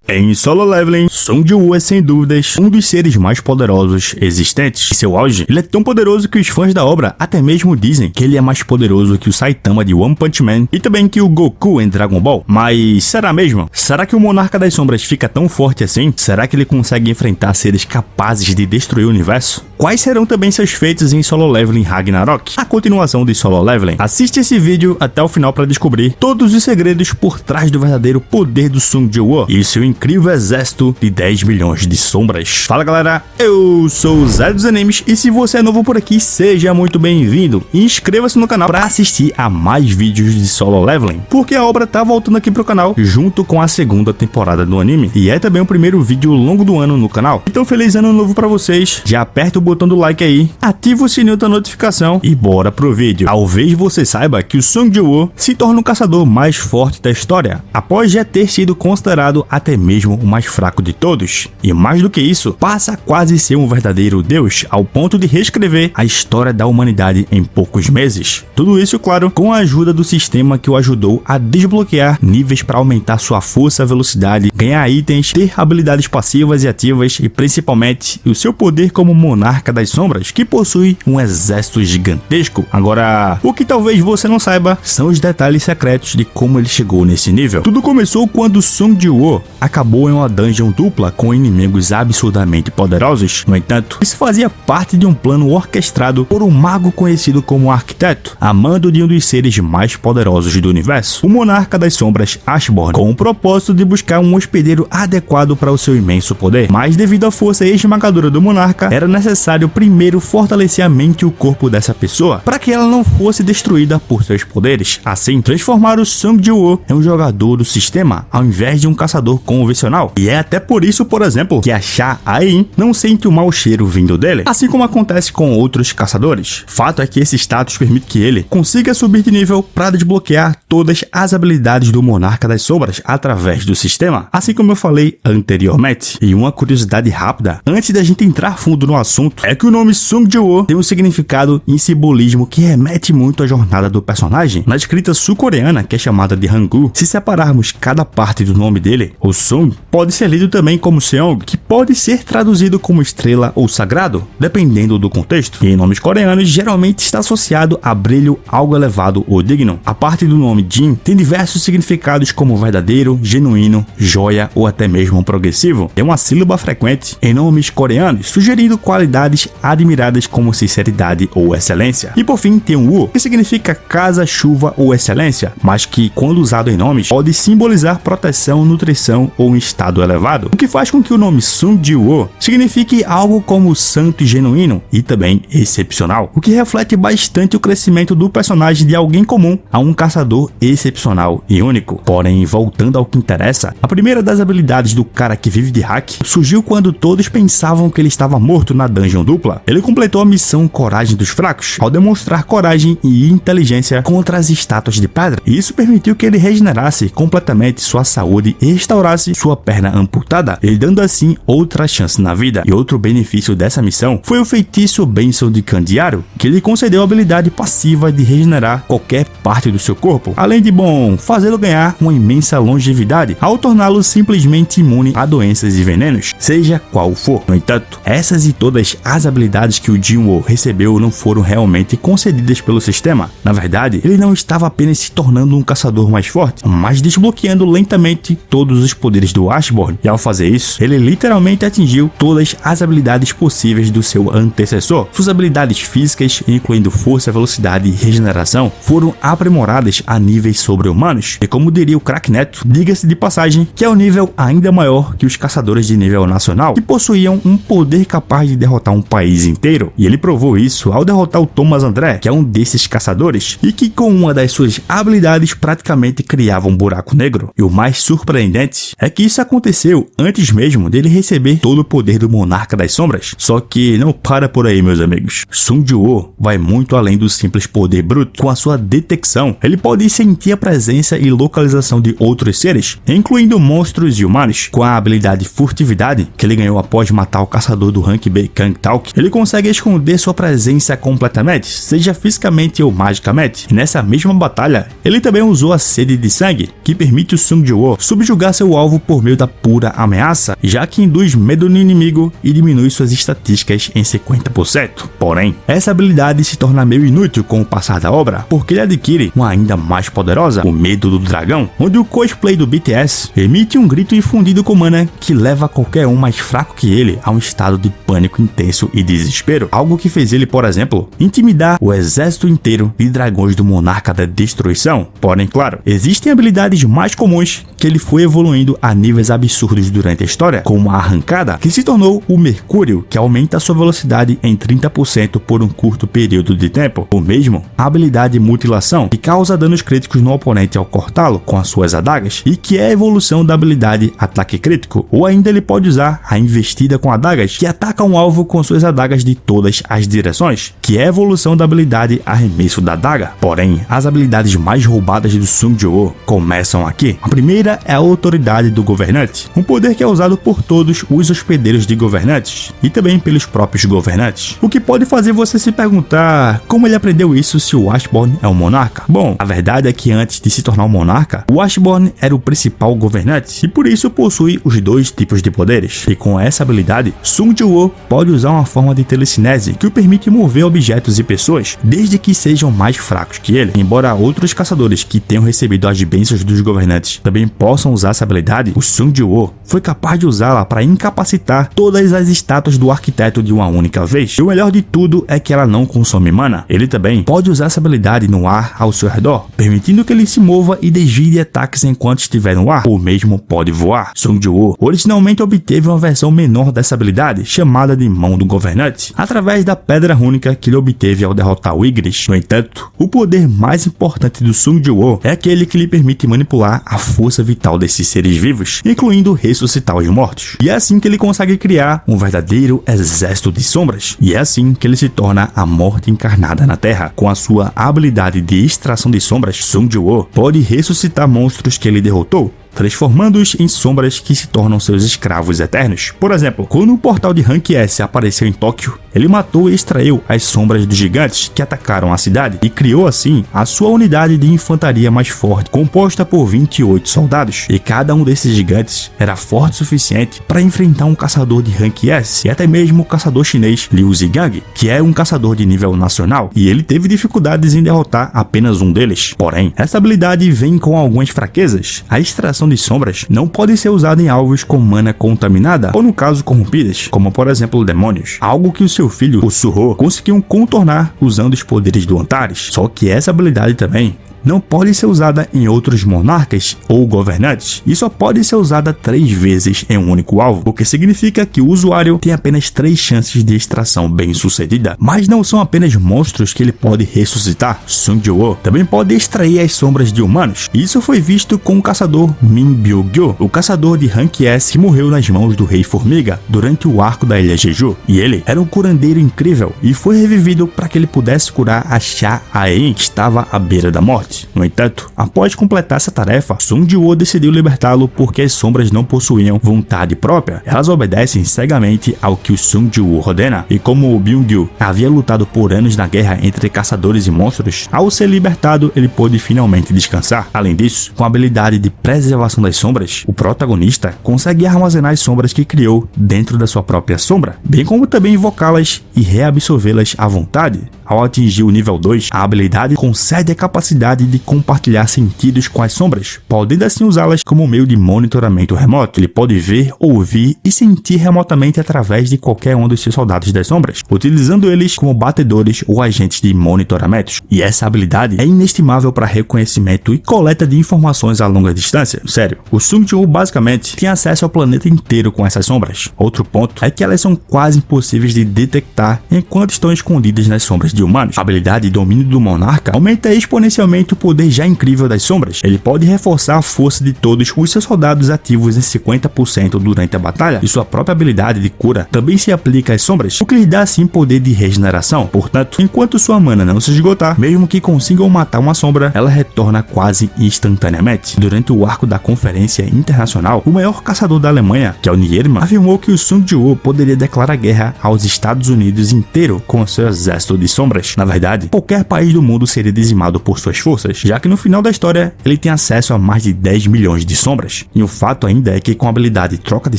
Em Solo Leveling, Song Ji-woo é sem dúvidas um dos seres mais poderosos existentes. Em seu auge, ele é tão poderoso que os fãs da obra até mesmo dizem que ele é mais poderoso que o Saitama de One Punch Man e também que o Goku em Dragon Ball. Mas será mesmo? Será que o Monarca das Sombras fica tão forte assim? Será que ele consegue enfrentar seres capazes de destruir o universo? Quais serão também seus feitos em Solo Leveling Ragnarok, a continuação de Solo Leveling? Assiste esse vídeo até o final para descobrir todos os segredos por trás do verdadeiro poder do Song Ji-woo e seu incrível exército de 10 milhões de sombras. Fala galera, eu sou o Zé dos Animes e se você é novo por aqui, seja muito bem-vindo e inscreva-se no canal para assistir a mais vídeos de Solo Leveling, porque a obra tá voltando aqui pro canal junto com a segunda temporada do anime e é também o primeiro vídeo longo do ano no canal. Então feliz ano novo para vocês, já aperta o botão do like aí, ativa o sininho da notificação e bora pro vídeo. Talvez você saiba que o Song Ji-woo se torna o caçador mais forte da história, após já ter sido considerado até mesmo o mais fraco de todos. E mais do que isso, passa a quase ser um verdadeiro deus, ao ponto de reescrever a história da humanidade em poucos meses. Tudo isso, claro, com a ajuda do sistema que o ajudou a desbloquear níveis para aumentar sua força, velocidade, ganhar itens, ter habilidades passivas e ativas e principalmente o seu poder como monarca das sombras, que possui um exército gigantesco. Agora, o que talvez você não saiba são os detalhes secretos de como ele chegou nesse nível. Tudo começou quando Song Ji-woo acabou em uma dungeon dupla com inimigos absurdamente poderosos. No entanto, isso fazia parte de um plano orquestrado por um mago conhecido como Arquiteto, a mando de um dos seres mais poderosos do universo, o Monarca das Sombras Ashborn, com o propósito de buscar um hospedeiro adequado para o seu imenso poder. Mas devido à força esmagadora do Monarca, era necessário primeiro fortalecer a mente e o corpo dessa pessoa, para que ela não fosse destruída por seus poderes. Assim, transformar o Song Ji-woo em um jogador do sistema, ao invés de um caçador convencional. E é até por isso, por exemplo, que a Sha Ain não sente o mau cheiro vindo dele, assim como acontece com outros caçadores. Fato é que esse status permite que ele consiga subir de nível para desbloquear todas as habilidades do Monarca das Sombras através do sistema, assim como eu falei anteriormente. E uma curiosidade rápida, antes da gente entrar fundo no assunto, é que o nome Song Ji-woo tem um significado em simbolismo que remete muito à jornada do personagem. Na escrita sul-coreana, que é chamada de Hangul, se separarmos cada parte do nome dele, o Song pode ser lido também como Seong, que pode ser traduzido como estrela ou sagrado, dependendo do contexto. E em nomes coreanos, geralmente está associado a brilho, algo elevado ou digno. A parte do nome Jin tem diversos significados como verdadeiro, genuíno, joia ou até mesmo progressivo. É uma sílaba frequente em nomes coreanos, sugerindo qualidades admiradas como sinceridade ou excelência. E por fim tem o Woo, que significa casa, chuva ou excelência, mas que quando usado em nomes pode simbolizar proteção, nutrição ou um estado elevado, o que faz com que o nome Song Ji-woo signifique algo como santo e genuíno e também excepcional, o que reflete bastante o crescimento do personagem de alguém comum a um caçador excepcional e único. Porém, voltando ao que interessa, a primeira das habilidades do cara que vive de hack surgiu quando todos pensavam que ele estava morto na dungeon dupla. Ele completou a missão Coragem dos Fracos, ao demonstrar coragem e inteligência contra as estátuas de pedra, e isso permitiu que ele regenerasse completamente sua saúde e restaurasse sua perna amputada, ele dando assim outra chance na vida. E outro benefício dessa missão foi o feitiço Bênção de Candeário, que lhe concedeu a habilidade passiva de regenerar qualquer parte do seu corpo, além de, fazê-lo ganhar uma imensa longevidade, ao torná-lo simplesmente imune a doenças e venenos, seja qual for. No entanto, essas e todas as habilidades que o Ji-woo recebeu não foram realmente concedidas pelo sistema. Na verdade, ele não estava apenas se tornando um caçador mais forte, mas desbloqueando lentamente todos os poderes do Ashborn, e ao fazer isso, ele literalmente atingiu todas as habilidades possíveis do seu antecessor. Suas habilidades físicas, incluindo força, velocidade e regeneração, foram aprimoradas a níveis sobre-humanos, e como diria o Crack Neto, diga-se de passagem que é um nível ainda maior que os caçadores de nível nacional, que possuíam um poder capaz de derrotar um país inteiro, e ele provou isso ao derrotar o Thomas André, que é um desses caçadores, e que com uma das suas habilidades praticamente criava um buraco negro. E o mais surpreendente é que isso aconteceu antes mesmo dele receber todo o poder do Monarca das Sombras. Só que não para por aí, meus amigos. Song Ji-woo vai muito além do simples poder bruto. Com a sua detecção, ele pode sentir a presença e localização de outros seres, incluindo monstros e humanos. Com a habilidade furtividade, que ele ganhou após matar o caçador do rank B Kang Talk, ele consegue esconder sua presença completamente, seja fisicamente ou magicamente. E nessa mesma batalha, ele também usou a sede de sangue, que permite o Song Ji-woo subjugar seu alvo alvo por meio da pura ameaça, já que induz medo no inimigo e diminui suas estatísticas em 50%. Porém, essa habilidade se torna meio inútil com o passar da obra, porque ele adquire uma ainda mais poderosa, o Medo do Dragão, onde o cosplay do BTS emite um grito infundido com mana que leva qualquer um mais fraco que ele a um estado de pânico intenso e desespero, algo que fez ele, por exemplo, intimidar o exército inteiro de dragões do Monarca da Destruição. Porém, claro, existem habilidades mais comuns que ele foi evoluindo a níveis absurdos durante a história, como a Arrancada, que se tornou o Mercúrio, que aumenta sua velocidade em 30% por um curto período de tempo, ou mesmo a habilidade Mutilação, que causa danos críticos no oponente ao cortá-lo com as suas adagas, e que é a evolução da habilidade Ataque Crítico, ou ainda ele pode usar a Investida com Adagas, que ataca um alvo com suas adagas de todas as direções, que é a evolução da habilidade Arremesso da Adaga. Porém, as habilidades mais roubadas do Sung Ji-woo começam aqui. A primeira é a Autoridade do Governante, um poder que é usado por todos os hospedeiros de governantes, e também pelos próprios governantes, o que pode fazer você se perguntar como ele aprendeu isso se o Washborn é um monarca. Bom, a verdade é que antes de se tornar um monarca, o Washborn era o principal governante, e por isso possui os dois tipos de poderes, e com essa habilidade, Sung Ji-woo pode usar uma forma de telecinese que o permite mover objetos e pessoas, desde que sejam mais fracos que ele. Embora outros caçadores que tenham recebido as bênçãos dos governantes também possam usar essa habilidade, o Sung Ji-woo foi capaz de usá-la para incapacitar todas as estátuas do arquiteto de uma única vez. E o melhor de tudo é que ela não consome mana. Ele também pode usar essa habilidade no ar ao seu redor, permitindo que ele se mova e desvie de ataques enquanto estiver no ar, ou mesmo pode voar. Sung Ji-woo originalmente obteve uma versão menor dessa habilidade, chamada de Mão do Governante, através da Pedra Rúnica que ele obteve ao derrotar o Ygritte. No entanto, o poder mais importante do Sung Ji-woo é aquele que lhe permite manipular a força vital desses seres vivos, incluindo ressuscitar os mortos. E é assim que ele consegue criar um verdadeiro exército de sombras. E é assim que ele se torna a morte encarnada na Terra. Com a sua habilidade de extração de sombras, Sung Ji-woo pode ressuscitar monstros que ele derrotou, transformando-os em sombras que se tornam seus escravos eternos. Por exemplo, quando o portal de Rank S apareceu em Tóquio, ele matou e extraiu as sombras dos gigantes que atacaram a cidade e criou assim a sua unidade de infantaria mais forte, composta por 28 soldados, e cada um desses gigantes era forte o suficiente para enfrentar um caçador de Rank S e até mesmo o caçador chinês Liu Zigang, que é um caçador de nível nacional, e ele teve dificuldades em derrotar apenas um deles. Porém, essa habilidade vem com algumas fraquezas. A extração de sombras não pode ser usada em alvos com mana contaminada ou, no caso, corrompidas, como por exemplo demônios, algo que o seu filho, o Suho, conseguiu contornar usando os poderes do Antares. Só que essa habilidade também não pode ser usada em outros monarcas ou governantes, e só pode ser usada 3 vezes em um único alvo, o que significa que o usuário tem apenas 3 chances de extração bem sucedida. Mas não são apenas monstros que ele pode ressuscitar. Sung Ji-woo também pode extrair as sombras de humanos. Isso foi visto com o caçador Min Byung-gyo, o caçador de Rank S que morreu nas mãos do Rei Formiga durante o arco da Ilha Jeju, e ele era um curandeiro incrível e foi revivido para que ele pudesse curar a Cha Aen, que estava à beira da morte. No entanto, após completar essa tarefa, Sung Ji-woo decidiu libertá-lo porque as sombras não possuíam vontade própria. Elas obedecem cegamente ao que o Sung Ji-woo ordena, e como o Byung-gyo havia lutado por anos na guerra entre caçadores e monstros, ao ser libertado ele pôde finalmente descansar. Além disso, com a habilidade de preservação das sombras, o protagonista consegue armazenar as sombras que criou dentro da sua própria sombra, bem como também invocá-las e reabsorvê-las à vontade. Ao atingir o nível 2, a habilidade concede a capacidade de compartilhar sentidos com as sombras, podendo assim usá-las como meio de monitoramento remoto. Ele pode ver, ouvir e sentir remotamente através de qualquer um dos seus soldados das sombras, utilizando eles como batedores ou agentes de monitoramentos. E essa habilidade é inestimável para reconhecimento e coleta de informações a longa distância. Sério, o Sung Ji-woo basicamente tem acesso ao planeta inteiro com essas sombras. Outro ponto é que elas são quase impossíveis de detectar enquanto estão escondidas nas sombras de humanos. A habilidade de domínio do monarca aumenta exponencialmente o poder já incrível das sombras. Ele pode reforçar a força de todos os seus soldados ativos em 50% durante a batalha, e sua própria habilidade de cura também se aplica às sombras, o que lhe dá assim poder de regeneração. Portanto, enquanto sua mana não se esgotar, mesmo que consigam matar uma sombra, ela retorna quase instantaneamente. Durante o arco da Conferência Internacional, o maior caçador da Alemanha, que é o Nierman, afirmou que o Sung Ji-woo poderia declarar guerra aos Estados Unidos inteiro com seu exército de sombras. Na verdade, qualquer país do mundo seria dizimado por suas forças. forças, já que no final da história ele tem acesso a mais de 10 milhões de sombras. E o fato ainda é que com a habilidade Troca de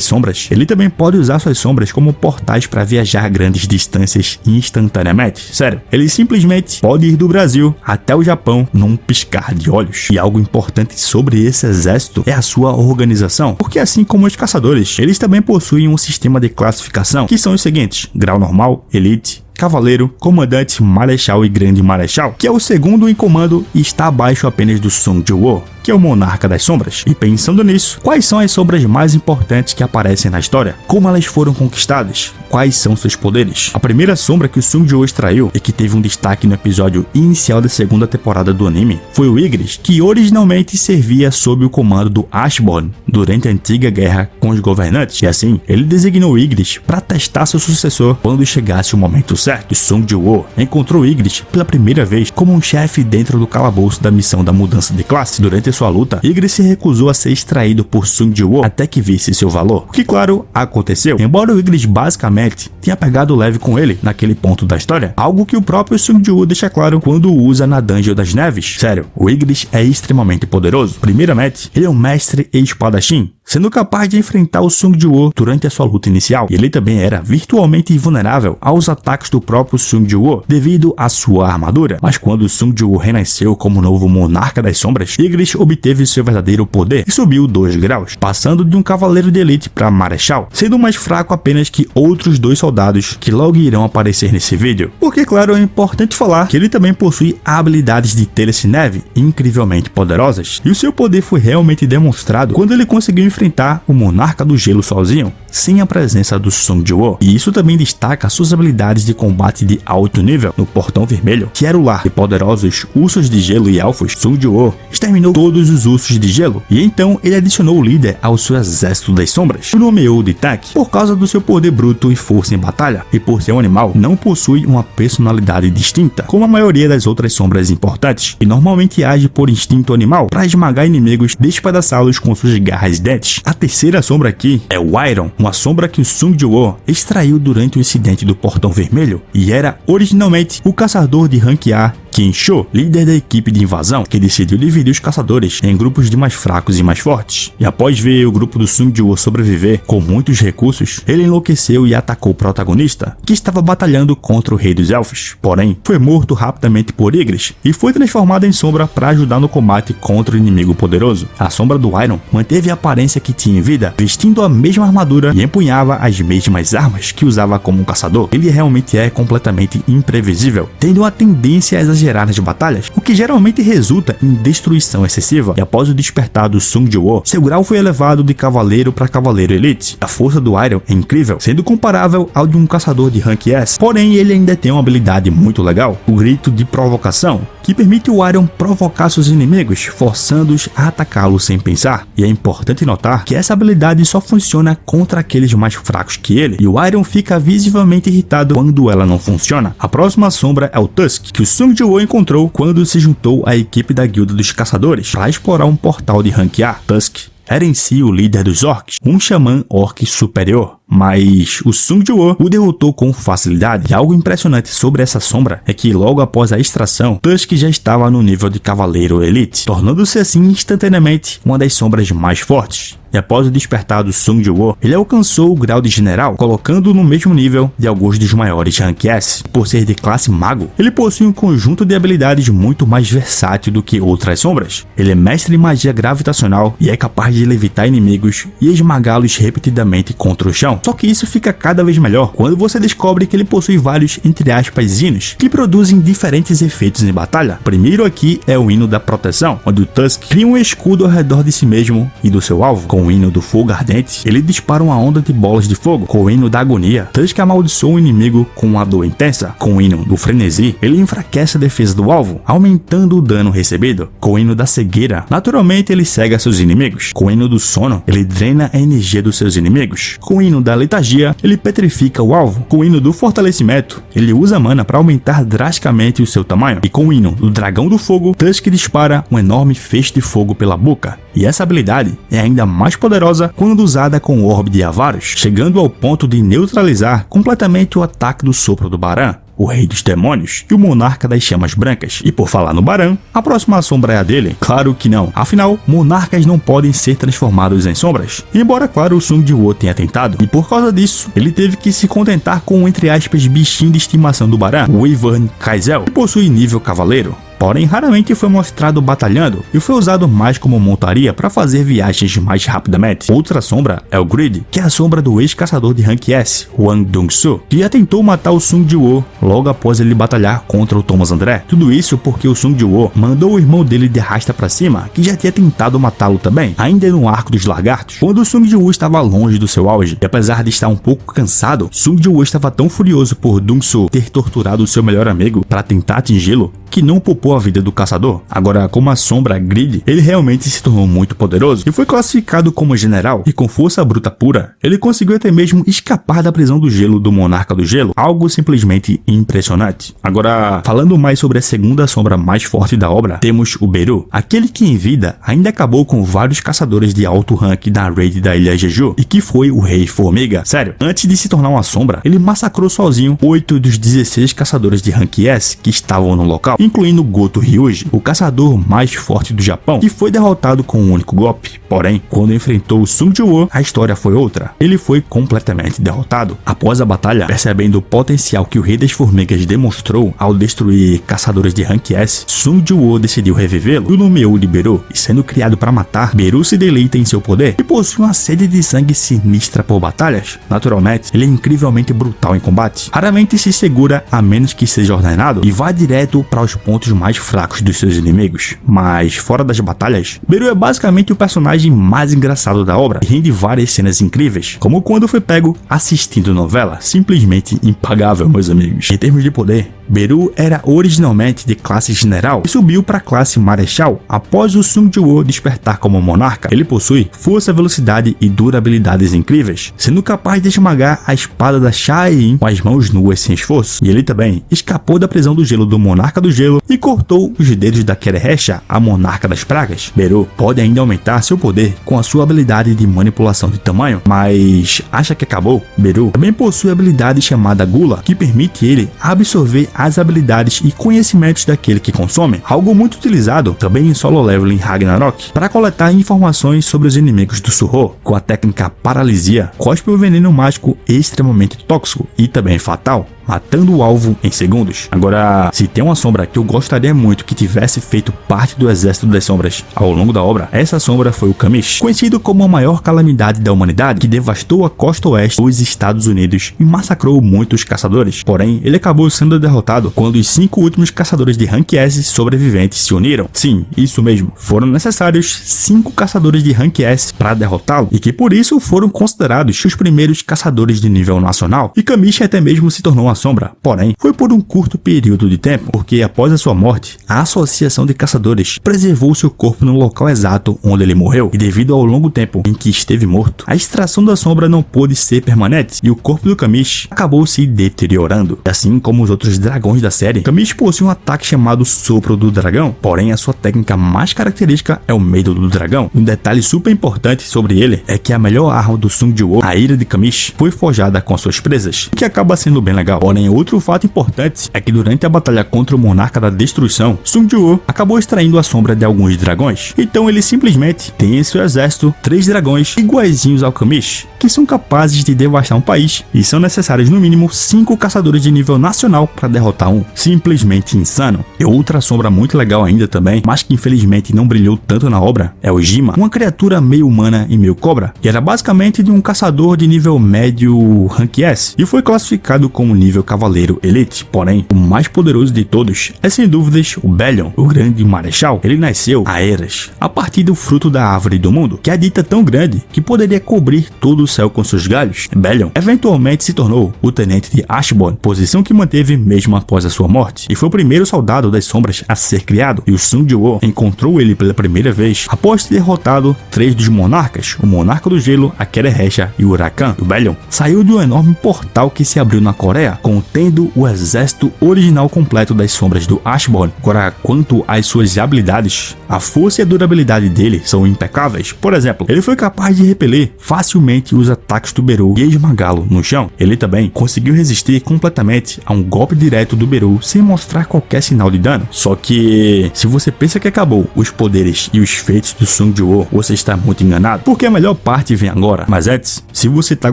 Sombras, ele também pode usar suas sombras como portais para viajar grandes distâncias instantaneamente. Sério, ele simplesmente pode ir do Brasil até o Japão num piscar de olhos. E algo importante sobre esse exército é a sua organização, porque assim como os caçadores, eles também possuem um sistema de classificação, que são os seguintes: grau normal, elite, Cavaleiro, Comandante, Marechal e Grande Marechal, que é o segundo em comando e está abaixo apenas do Song Jiwoo, que é o Monarca das Sombras. E pensando nisso, quais são as sombras mais importantes que aparecem na história? Como elas foram conquistadas? Quais são seus poderes? A primeira sombra que o Song Jiwoo extraiu e que teve um destaque no episódio inicial da segunda temporada do anime foi o Ygritte, que originalmente servia sob o comando do Ashborn durante a antiga guerra com os governantes, e assim ele designou o Ygritte para testar seu sucessor quando chegasse o momento certo. O Song Jiwoo encontrou Ygritte pela primeira vez como um chefe dentro do calabouço da missão da mudança de classe. Durante sua luta, Ygritte se recusou a ser extraído por Song Jiwoo até que visse seu valor, o que claro, aconteceu, embora o Ygritte basicamente tinha pegado leve com ele naquele ponto da história, algo que o próprio Song Jiwoo deixa claro quando o usa na Dungeon das Neves. Sério, o Ygritte é extremamente poderoso. Primeiramente, ele é um mestre e espadachim, sendo capaz de enfrentar o Song Jiwoo durante a sua luta inicial, e ele também era virtualmente invulnerável aos ataques do próprio Song Jiwoo devido à sua armadura. Mas quando o Song Jiwoo renasceu como novo Monarca das Sombras, Ygritte obteve seu verdadeiro poder e subiu 2 graus, passando de um Cavaleiro de Elite para Marechal, sendo mais fraco apenas que outros 2 soldados que logo irão aparecer nesse vídeo. Porque claro, é importante falar que ele também possui habilidades de telecinese incrivelmente poderosas, e o seu poder foi realmente demonstrado quando ele conseguiu enfrentar o Monarca do Gelo sozinho, sem a presença do Song Jiwoo. E isso também destaca suas habilidades de combate de alto nível no Portão Vermelho, que era o lar de poderosos ursos de gelo e elfos. Song Jiwoo exterminou todos os ursos de gelo, e então ele adicionou o líder ao seu exército das sombras, o nomeou de Tak por causa do seu poder bruto e força em batalha, e por ser um animal, não possui uma personalidade distinta, como a maioria das outras sombras importantes, e normalmente age por instinto animal para esmagar inimigos, despedaçá-los com suas garras e dentes. A terceira sombra aqui é o Iron, uma sombra que o Song Jiwoo extraiu durante o incidente do Portão Vermelho, e era originalmente o caçador de rank A Kensho, líder da equipe de invasão, que decidiu dividir os caçadores em grupos de mais fracos e mais fortes. E após ver o grupo do Song Jiwoo sobreviver com muitos recursos, ele enlouqueceu e atacou o protagonista, que estava batalhando contra o Rei dos Elfos. Porém, foi morto rapidamente por Ygritte e foi transformado em sombra para ajudar no combate contra o inimigo poderoso. A sombra do Iron manteve a aparência que tinha em vida, vestindo a mesma armadura e empunhava as mesmas armas que usava como um caçador. Ele realmente é completamente imprevisível, tendo uma tendência a exagerar nas batalhas, o que geralmente resulta em destruição excessiva. E após o despertar do Song Jiwoo, seu grau foi elevado de Cavaleiro para Cavaleiro Elite. A força do Iron é incrível, sendo comparável ao de um caçador de rank S, porém ele ainda tem uma habilidade muito legal, o Grito de Provocação, que permite o Iron provocar seus inimigos, forçando-os a atacá-lo sem pensar. E é importante notar que essa habilidade só funciona contra aqueles mais fracos que ele, e o Iron fica visivelmente irritado quando ela não funciona. A próxima sombra é o Tusk, que o Song Jiwoo encontrou quando se juntou à equipe da Guilda dos Caçadores para explorar um portal de rank A. Tusk era em si o líder dos orcs, um xamã orc superior, mas o Song Jiwoo o derrotou com facilidade. E algo impressionante sobre essa sombra é que logo após a extração, Tusk já estava no nível de Cavaleiro Elite, tornando-se assim instantaneamente uma das sombras mais fortes. E após o despertar do Song Jiwoo, ele alcançou o grau de general, colocando-o no mesmo nível de alguns dos maiores rank S. Por ser de classe mago, ele possui um conjunto de habilidades muito mais versátil do que outras sombras. Ele é mestre em magia gravitacional e é capaz de levitar inimigos e esmagá-los repetidamente contra o chão. Só que isso fica cada vez melhor quando você descobre que ele possui vários, entre aspas, hinos, que produzem diferentes efeitos em batalha. O primeiro aqui é o hino da proteção, onde o Tusk cria um escudo ao redor de si mesmo e do seu alvo. Com o hino do fogo ardente, ele dispara uma onda de bolas de fogo. Com o hino da agonia, Tusk amaldiçoa o inimigo com uma dor intensa. Com o hino do frenesi, ele enfraquece a defesa do alvo, aumentando o dano recebido. Com o hino da cegueira, naturalmente ele cega seus inimigos. Com o hino do sono, ele drena a energia dos seus inimigos. Com o hino da letargia, ele petrifica o alvo. Com o hino do fortalecimento, ele usa mana para aumentar drasticamente o seu tamanho. E com o hino do dragão do fogo, Tusk dispara um enorme feixe de fogo pela boca. E essa habilidade é ainda mais poderosa quando usada com o orbe de Avaros, chegando ao ponto de neutralizar completamente o ataque do sopro do Baran. o Rei dos Demônios e o Monarca das Chamas Brancas. E por falar no Baran, a próxima sombra é a dele? Claro que não. Afinal, monarcas não podem ser transformados em sombras. Embora, claro, o Sung Ji-woo tenha tentado, e por causa disso, ele teve que se contentar com o, entre aspas, bichinho de estimação do Baran, o Wyvern Kaizel, que possui nível cavaleiro. Porém, raramente foi mostrado batalhando e foi usado mais como montaria para fazer viagens mais rapidamente. Outra sombra é o Greed, que é a sombra do ex-caçador de Rank S, Wang Dong-soo, que já tentou matar o Sung Ji-woo logo após ele batalhar contra o Thomas André. Tudo isso porque o Sung Ji-woo mandou o irmão dele de arrasta pra cima, que já tinha tentado matá-lo também, ainda no arco dos lagartos, quando o Sung Ji-woo estava longe do seu auge. E apesar de estar um pouco cansado, Sung Ji-woo estava tão furioso por Dong-soo ter torturado o seu melhor amigo para tentar atingi-lo, que não poupou a vida do caçador. Agora, como a sombra Greed, ele realmente se tornou muito poderoso e foi classificado como general, e com força bruta pura, ele conseguiu até mesmo escapar da prisão do gelo do Monarca do Gelo, algo simplesmente impressionante. Agora, falando mais sobre a segunda sombra mais forte da obra, temos o Beru, aquele que em vida ainda acabou com vários caçadores de alto rank da raid da Ilha Jeju, e que foi o Rei Formiga. Sério, antes de se tornar uma sombra, ele massacrou sozinho 8 dos 16 caçadores de rank S que estavam no local, incluindo Goto Ryuji, o caçador mais forte do Japão, que foi derrotado com um único golpe. Porém, quando enfrentou o Sung Ji-woo, a história foi outra. Ele foi completamente derrotado. Após a batalha, percebendo o potencial que o Rei das Formigas demonstrou ao destruir caçadores de rank S, Sung Ji-woo decidiu revivê-lo e o nomeou de Beru. E sendo criado para matar, Beru se deleita em seu poder e possui uma sede de sangue sinistra por batalhas. Naturalmente, ele é incrivelmente brutal em combate. Raramente se segura a menos que seja ordenado e vai direto para os pontos mais fracos dos seus inimigos. Mas fora das batalhas, Beru é basicamente o personagem mais engraçado da obra e rende várias cenas incríveis, como quando foi pego assistindo novela. Simplesmente impagável, meus amigos. Em termos de poder, Beru era originalmente de classe general e subiu para a classe marechal após o Sung Ji-woo despertar como monarca. Ele possui força, velocidade e durabilidades incríveis, sendo capaz de esmagar a espada da Shai-in com as mãos nuas sem esforço. E ele também escapou da prisão do gelo do Monarca do Gelo e cortou os dedos da Kerehecha, a monarca das pragas. Beru pode ainda aumentar seu poder com a sua habilidade de manipulação de tamanho, mas acha que acabou? Beru também possui a habilidade chamada Gula, que permite ele absorver as habilidades e conhecimentos daquele que consome, algo muito utilizado também em solo level em Ragnarok, para coletar informações sobre os inimigos do Suho. Com a técnica Paralisia, cospe um veneno mágico extremamente tóxico e também fatal, matando o alvo em segundos. Agora, se tem uma sombra que eu gostaria muito que tivesse feito parte do exército das sombras ao longo da obra, essa sombra foi o Kamish, conhecido como a maior calamidade da humanidade, que devastou a costa oeste dos Estados Unidos e massacrou muitos caçadores. Porém, ele acabou sendo derrotado quando os 5 últimos caçadores de Rank S sobreviventes se uniram. Sim, isso mesmo, foram necessários 5 caçadores de Rank S para derrotá-lo, e que por isso foram considerados os primeiros caçadores de nível nacional, e Kamish até mesmo se tornou uma sombra. Porém, foi por um curto período de tempo, porque após a sua morte, a Associação de Caçadores preservou seu corpo no local exato onde ele morreu, e devido ao longo tempo em que esteve morto, a extração da sombra não pôde ser permanente, e o corpo do Kamish acabou se deteriorando. Assim como os outros dragões da série, Kamish possui um ataque chamado Sopro do Dragão, porém a sua técnica mais característica é o Medo do Dragão. Um detalhe super importante sobre ele é que a melhor arma do Sung Ji-woo, a Ira de Kamish, foi forjada com suas presas, o que acaba sendo bem legal. Porém, outro fato importante é que durante a batalha contra o Monarca da Destruição, Sung Ji-woo acabou extraindo a sombra de alguns dragões. Então ele simplesmente tem em seu exército 3 dragões iguaizinhos ao Kamish, que são capazes de devastar um país, e são necessários no mínimo 5 caçadores de nível nacional para derrotar um. Simplesmente insano. E outra sombra muito legal ainda também, mas que infelizmente não brilhou tanto na obra, é o Jima, uma criatura meio humana e meio cobra, que era basicamente de um caçador de nível médio Rank S, e foi classificado como nível cavaleiro elite. Porém, o mais poderoso de todos é sem dúvidas o Belion, o grande marechal. Ele nasceu há eras, a partir do fruto da árvore do mundo, que é dita tão grande que poderia cobrir todo o céu com seus galhos. Belion eventualmente se tornou o tenente de Ashborn, posição que manteve mesmo após a sua morte, e foi o primeiro soldado das sombras a ser criado, e o Sung Ji-woo encontrou ele pela primeira vez após ter derrotado 3 dos monarcas, o Monarca do Gelo, a Kerehecha e o Huracan. O Belion saiu de um enorme portal que se abriu na Coreia, contendo o exército original completo das sombras do Ashborn. Agora, quanto às suas habilidades, a força e a durabilidade dele são impecáveis. Por exemplo, ele foi capaz de repelir facilmente os ataques do Beru e esmagá-lo no chão. Ele também conseguiu resistir completamente a um golpe direto do Beru sem mostrar qualquer sinal de dano. Só que, se você pensa que acabou os poderes e os feitos do Sung Ji-woo, você está muito enganado, porque a melhor parte vem agora. Mas antes, se você tá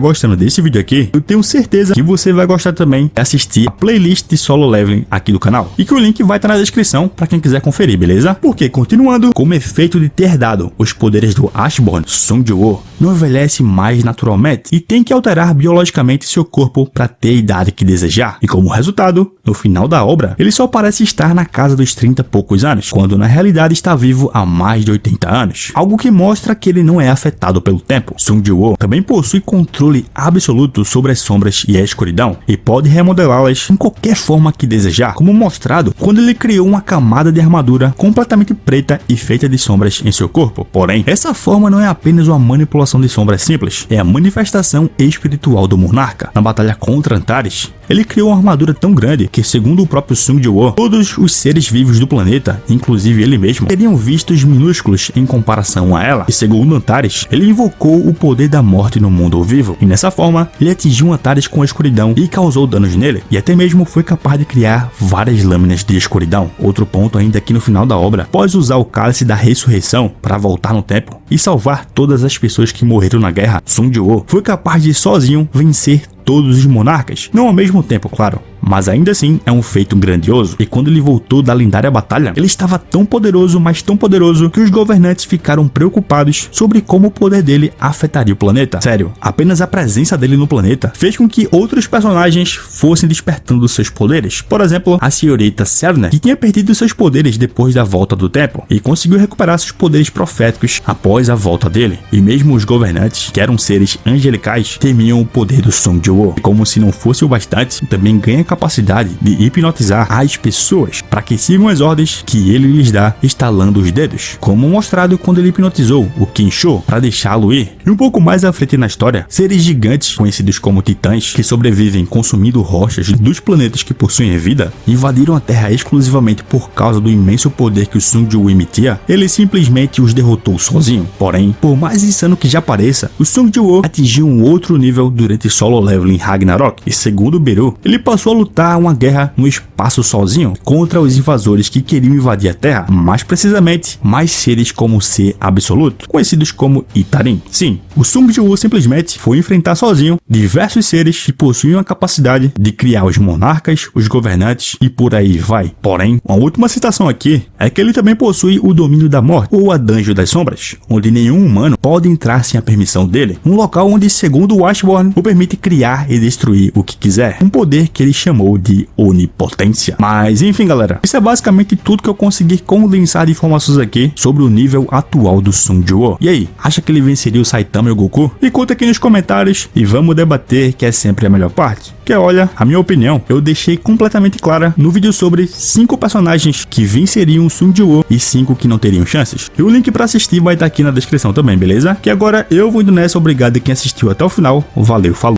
gostando desse vídeo aqui, eu tenho certeza que você vai gostar também de assistir a playlist de Solo Leveling aqui do canal, e que o link vai estar na descrição para quem quiser conferir, beleza? Porque, continuando, como efeito de ter dado os poderes do Ashborn, Sung Ji-woo não envelhece mais naturalmente e tem que alterar biologicamente seu corpo para ter a idade que desejar. E como resultado, no final da obra, ele só parece estar na casa dos 30 e poucos anos, quando na realidade está vivo há mais de 80 anos. Algo que mostra que ele não é afetado pelo tempo. Sung Ji-woo também possui controle absoluto sobre as sombras e a escuridão, e pode remodelá-las em qualquer forma que desejar, como mostrado quando ele criou uma camada de armadura completamente preta e feita de sombras em seu corpo. Porém, essa forma não é apenas uma manipulação de sombras simples, é a manifestação espiritual do monarca. Na batalha contra Antares, ele criou uma armadura tão grande que, segundo o próprio Sung Ji-woo, todos os seres vivos do planeta, inclusive ele mesmo, seriam vistos minúsculos em comparação a ela. E segundo Antares, ele invocou o poder da morte no mundo vivo, e nessa forma, ele atingiu Antares com a escuridão e causou danos nele, e até mesmo foi capaz de criar várias lâminas de escuridão. Outro ponto ainda aqui no final da obra, após usar o cálice da ressurreição para voltar no tempo e salvar todas as pessoas que morreram na guerra, Sung Ji-woo foi capaz de sozinho vencer todos os monarcas, não ao mesmo tempo, claro, mas ainda assim é um feito grandioso. E quando ele voltou da lendária batalha, ele estava tão poderoso, mas tão poderoso, que os governantes ficaram preocupados sobre como o poder dele afetaria o planeta. Sério, apenas a presença dele no planeta fez com que outros personagens fossem despertando seus poderes. Por exemplo, a senhorita Serena, que tinha perdido seus poderes depois da volta do tempo, e conseguiu recuperar seus poderes proféticos após a volta dele. E mesmo os governantes, que eram seres angelicais, temiam o poder do Sung Ji-woo. E como se não fosse o bastante, também ganha a capacidade de hipnotizar as pessoas para que sigam as ordens que ele lhes dá estalando os dedos, como mostrado quando ele hipnotizou o Kensho para deixá-lo ir. E um pouco mais à frente na história, seres gigantes conhecidos como titãs, que sobrevivem consumindo rochas dos planetas que possuem vida, invadiram a Terra exclusivamente por causa do imenso poder que o Sung Ji-woo emitia. Ele simplesmente os derrotou sozinho. Porém, por mais insano que já pareça, o Sung Ji-woo atingiu um outro nível durante Solo Leveling Ragnarok, e segundo Beru, ele passou a lutar uma guerra no espaço sozinho contra os invasores que queriam invadir a Terra, mais precisamente mais seres como o Ser Absoluto, conhecidos como Itarim. Sim, o Sung Ji-woo simplesmente foi enfrentar sozinho diversos seres que possuíam a capacidade de criar os monarcas, os governantes e por aí vai. Porém, uma última citação aqui é que ele também possui o domínio da morte, ou a Dungeon das Sombras, onde nenhum humano pode entrar sem a permissão dele, um local onde, segundo o Ashborn, o permite criar e destruir o que quiser, um poder que ele chamou de onipotência. Mas enfim, galera, isso é basicamente tudo que eu consegui condensar de informações aqui sobre o nível atual do Sung Ji-woo. E aí, acha que ele venceria o Saitama e o Goku? Me conta aqui nos comentários e vamos debater, que é sempre a melhor parte. Que olha, a minha opinião, eu deixei completamente clara no vídeo sobre 5 personagens que venceriam o Sung Ji-woo e 5 que não teriam chances. E o link para assistir vai estar aqui na descrição também, beleza? Que agora eu vou indo nessa, obrigado a quem assistiu até o final, valeu, falou!